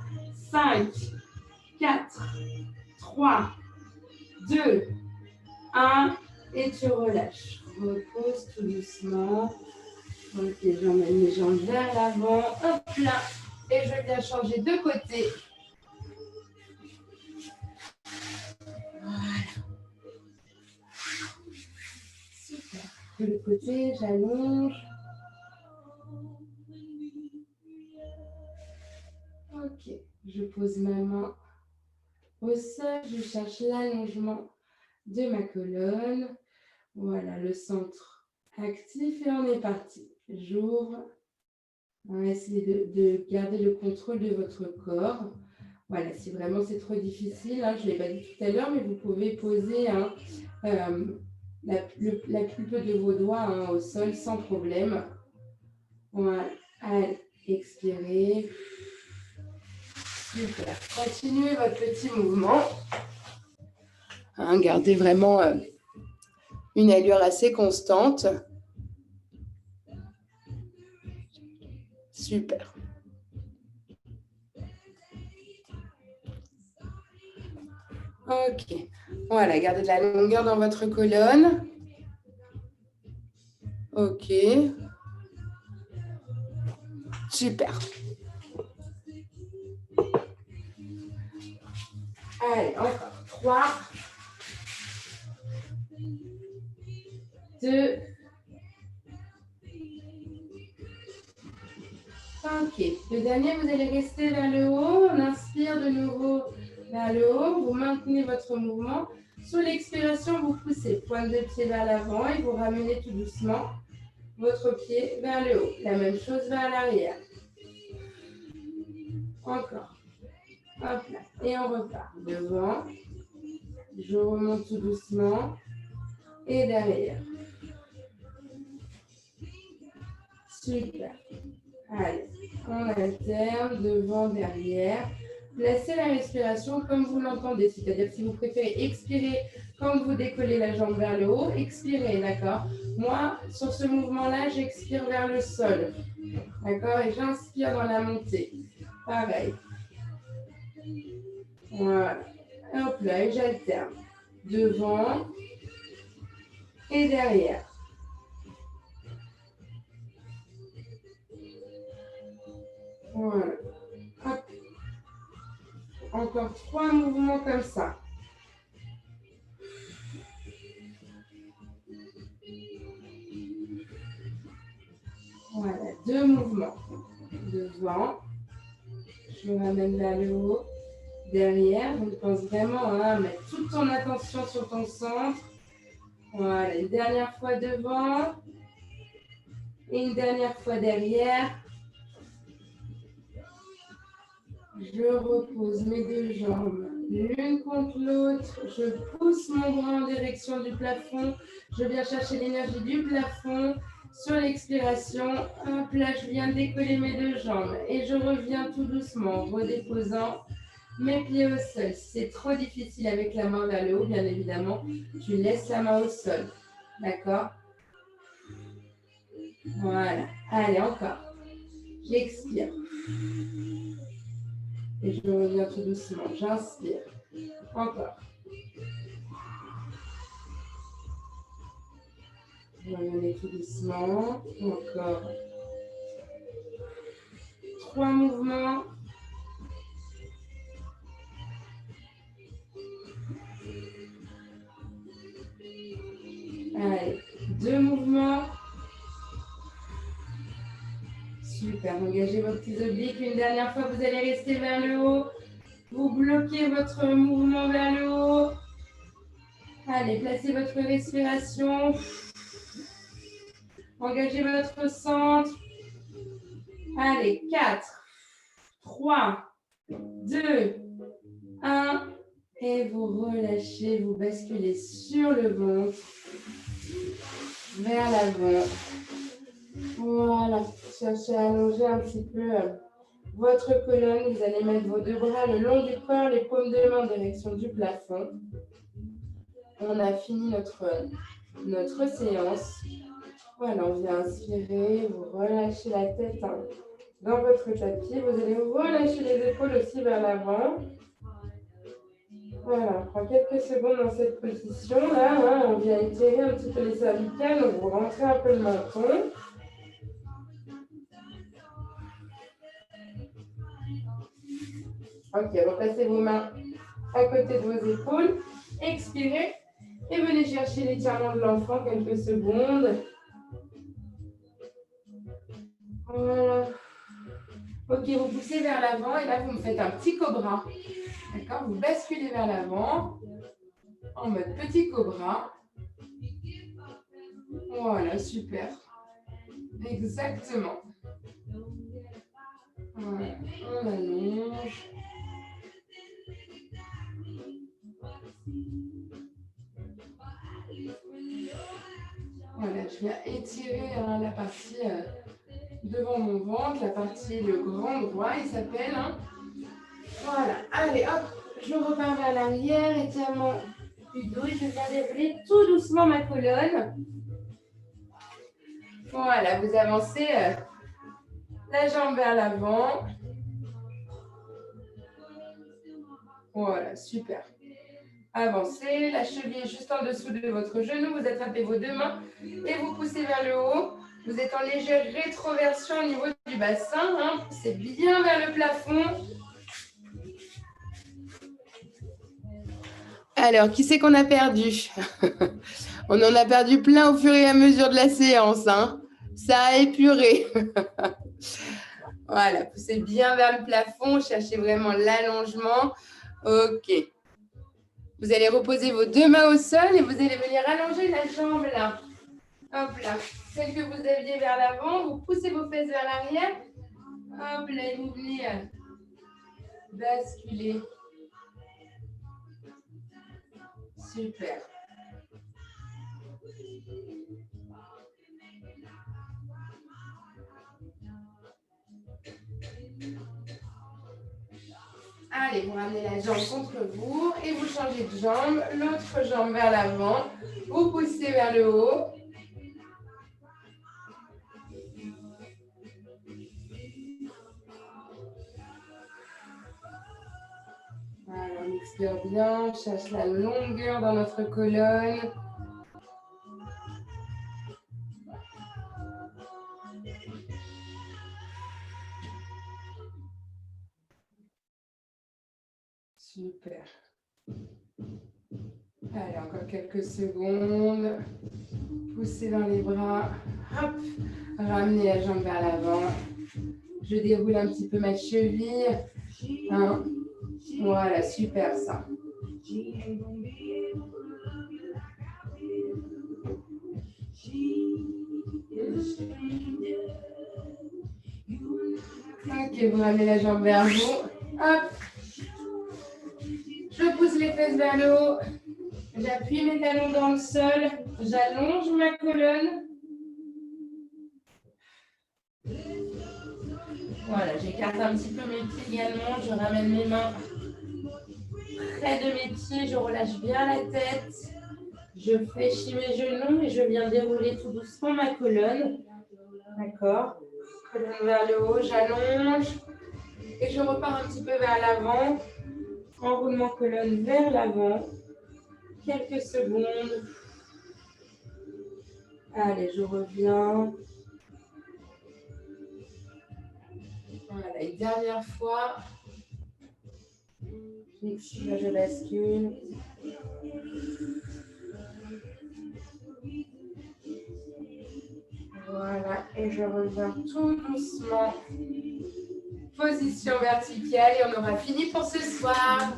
5, 4, 3, 2, 1. Et tu relâches. Repose tout doucement. Ok, j'emmène mes jambes vers l'avant. Hop là. Et je viens changer de côté. Voilà. Super. De l'autre côté, j'allonge. Ok. Je pose ma main au sol. Je cherche l'allongement de ma colonne. Voilà, le centre actif et on est parti. J'ouvre. On va essayer de garder le contrôle de votre corps. Voilà, si vraiment c'est trop difficile, je ne l'ai pas dit tout à l'heure, mais vous pouvez poser la pulpe de vos doigts au sol sans problème. Voilà, allez, expirez. Super. Continuez votre petit mouvement. Gardez vraiment une allure assez constante. Super. Ok. Voilà, gardez de la longueur dans votre colonne. Ok. Super. Allez, encore. 3, 2. Ok. Le dernier, vous allez rester vers le haut. On inspire de nouveau vers le haut. Vous maintenez votre mouvement. Sur l'expiration, vous poussez pointe de pied vers l'avant et vous ramenez tout doucement votre pied vers le haut. La même chose vers l'arrière. Encore. Hop là. Et on repart. Devant. Je remonte tout doucement. Et derrière. Super. Allez. On alterne devant, derrière. Placez la respiration comme vous l'entendez. C'est-à-dire si vous préférez expirer Quand vous décollez la jambe vers le haut, expirez, d'accord? Moi, sur ce mouvement-là, j'expire vers le sol, d'accord? Et j'inspire dans la montée. Pareil. Voilà. Hop là, et j'alterne. Devant et derrière. Voilà. Hop. Encore 3 mouvements comme ça. Voilà, 2 mouvements. Devant. Je ramène vers le haut. Derrière, on pense vraiment à mettre toute ton attention sur ton centre. Voilà, une dernière fois devant. Et une dernière fois derrière. Je repose mes 2 jambes l'une contre l'autre. Je pousse mon bras en direction du plafond. Je viens chercher l'énergie du plafond. Sur l'expiration, hop là, je viens décoller mes 2 jambes. Et je reviens tout doucement, redéposant mes pieds au sol. Si c'est trop difficile avec la main vers le haut, bien évidemment, tu laisses la main au sol. D'accord? Voilà. Allez, encore. J'expire. Et je reviens tout doucement. J'inspire. Encore. Revenez tout doucement. Encore. 3 mouvements. Allez. 2 mouvements. Super. Engagez vos petits obliques. Une dernière fois, vous allez rester vers le haut. Vous bloquez votre mouvement vers le haut. Allez, placez votre respiration. Engagez votre centre. Allez, 4, 3, 2, 1. Et vous relâchez, vous basculez sur le ventre, vers l'avant. Voilà, cherchez à allonger un petit peu votre colonne. Vous allez mettre vos 2 bras le long du corps, les paumes de main en direction du plafond. On a fini notre séance. Voilà, on vient inspirer, vous relâchez la tête dans votre tapis. Vous allez relâcher les épaules aussi vers l'avant. Voilà, on prend quelques secondes dans cette position-là. On vient étirer un petit peu les cervicales, donc vous rentrez un peu le menton. Ok, repassez vos mains à côté de vos épaules. Expirez et venez chercher l'étirement de l'enfant quelques secondes. Voilà. Ok, vous poussez vers l'avant et là, vous me faites un petit cobra. D'accord? Vous basculez vers l'avant en mode petit cobra. Voilà, super. Exactement. Voilà, on allonge. Voilà, je viens étirer la partie devant mon ventre, la partie, le grand droit, il s'appelle. Voilà, allez, hop, je repars vers l'arrière, étirement du dos, je viens dérouler tout doucement ma colonne. Voilà, vous avancez la jambe vers l'avant. Voilà, super. Avancez, la cheville juste en dessous de votre genou, vous attrapez vos 2 mains et vous poussez vers le haut. Vous êtes en légère rétroversion au niveau du bassin, poussez bien vers le plafond. Alors, qui c'est qu'on a perdu? On en a perdu plein au fur et à mesure de la séance. Ça a épuré. Voilà, poussez bien vers le plafond, cherchez vraiment l'allongement. Ok. Vous allez reposer vos 2 mains au sol et vous allez venir allonger la jambe là. Hop là. Celle que vous aviez vers l'avant, vous poussez vos fesses vers l'arrière. Hop là, et vous venez basculer. Super. Allez, vous ramenez la jambe contre vous et vous changez de jambe. L'autre jambe vers l'avant. Vous poussez vers le haut. Voilà, on expire bien, on cherche la longueur dans notre colonne. Super. Allez, encore quelques secondes. Poussez dans les bras. Hop. Ramenez la jambe vers l'avant. Je déroule un petit peu ma cheville. 1. Voilà, super ça. Ok, vous ramenez la jambe vers vous. Hop. Je pousse les fesses vers le haut. J'appuie mes talons dans le sol. J'allonge ma colonne. Voilà, j'écarte un petit peu mes pieds également. Je ramène mes mains près de mes pieds. Je relâche bien la tête. Je fléchis mes genoux et je viens dérouler tout doucement ma colonne. D'accord. Colonne vers le haut, j'allonge. Et je repars un petit peu vers l'avant. Enroulement colonne vers l'avant. Quelques secondes. Allez, je reviens. Voilà, une dernière fois. J'expire, je bascule. Voilà, et je reviens tout doucement. Position verticale et on aura fini pour ce soir.